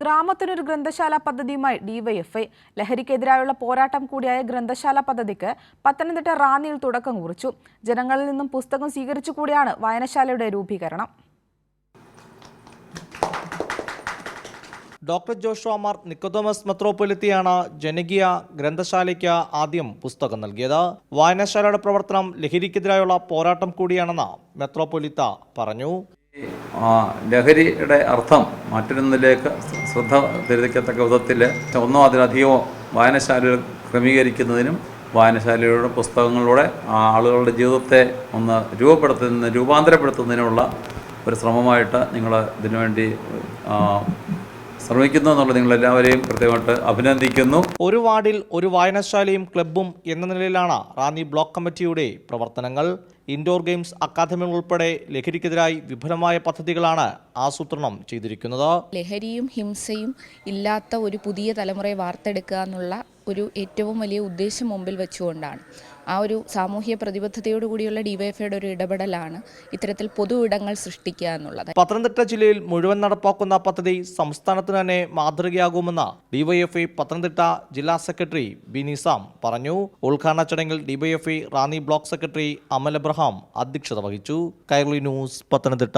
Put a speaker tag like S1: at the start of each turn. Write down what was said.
S1: ഗ്രാമത്തിനൊരു ഗ്രന്ഥശാല പദ്ധതിയുമായി ഡിവൈഎഫ്ഐ. ലഹരിക്കെതിരായുള്ള പോരാട്ടം കൂടിയായ ഗ്രന്ഥശാല പദ്ധതിക്ക് പത്തനംതിട്ട റാന്നിയിൽ തുടക്കം കുറിച്ചു. ജനങ്ങളിൽ നിന്നും പുസ്തകം സ്വീകരിച്ചുകൂടിയാണ് വായനശാലയുടെ രൂപീകരണം.
S2: ഡോക്ടർ ജോഷുവ മാർ നിക്കോദമസ് മെത്രോപൊലിത്തയാണ് ജനകീയ ഗ്രന്ഥശാലയ്ക്ക് ആദ്യം പുസ്തകം നൽകിയത്. വായനശാലയുടെ പ്രവർത്തനം ലഹരിക്കെതിരായുള്ള പോരാട്ടം കൂടിയാണെന്ന് മെത്രോപൊലിത്ത പറഞ്ഞു.
S3: ലഹരിയുടെ അർത്ഥം മറ്റൊന്നിലേക്ക് ശ്രദ്ധ തിരിക്കത്തക്ക വിധത്തിൽ ഒന്നോ അതിലധികമോ വായനശാലകൾ ക്രമീകരിക്കുന്നതിനും വായനശാലയുടെ പുസ്തകങ്ങളിലൂടെ ആളുകളുടെ ജീവിതത്തെ ഒന്ന് രൂപാന്തരപ്പെടുത്തുന്നതിനുള്ള ഒരു ശ്രമമായിട്ട് നിങ്ങൾ ഇതിനുവേണ്ടി ശ്രമിക്കുന്നു എന്നുള്ളത് നിങ്ങളെല്ലാവരെയും കൃത്യമായിട്ട് അഭിനന്ദിക്കുന്നു.
S2: ഒരു വാർഡിൽ ഒരു വായനശാലയും ക്ലബ്ബും എന്ന നിലയിലാണ് റാന്നി ബ്ലോക്ക് കമ്മിറ്റിയുടെ പ്രവർത്തനങ്ങൾ. ഇൻഡോർ ഗെയിംസ് അക്കാദമി ഉൾപ്പെടെ ലഹരിക്കെതിരായി വിപുലമായ പദ്ധതികളാണ് ആസൂത്രണം ചെയ്തിരിക്കുന്നത്.
S4: ലഹരിയും ഹിംസയും ഇല്ലാത്ത ഒരു പുതിയ തലമുറയെ വാർത്തെടുക്കുക എന്നുള്ള ഒരു ഏറ്റവും വലിയ ഉദ്ദേശം മുമ്പിൽ വെച്ചുകൊണ്ടാണ് ആ ഒരു സാമൂഹ്യ പ്രതിബദ്ധതയോടുകൂടിയുള്ള ഡിവൈഎഫ്ഐയുടെ ഒരു ഇടപെടലാണ് ഇത്തരത്തിൽ പൊതു ഇടങ്ങൾ സൃഷ്ടിക്കുക എന്നുള്ളത്.
S2: പത്തനംതിട്ട ജില്ലയിൽ മുഴുവൻ നടപ്പാക്കുന്ന പദ്ധതി സംസ്ഥാനത്തിന് തന്നെ മാതൃകയാകുമെന്ന് ഡിവൈഎഫ്ഐ പത്തനംതിട്ട ജില്ലാ സെക്രട്ടറി ബി നിസാം പറഞ്ഞു. ഉദ്ഘാടന ചടങ്ങിൽ ഡിവൈഎഫ്ഐ റാന്നി ബ്ലോക്ക് സെക്രട്ടറി അമൽ അബ്രഹാം അധ്യക്ഷത വഹിച്ചു. കൈരളി ന്യൂസ്, പത്തനംതിട്ട.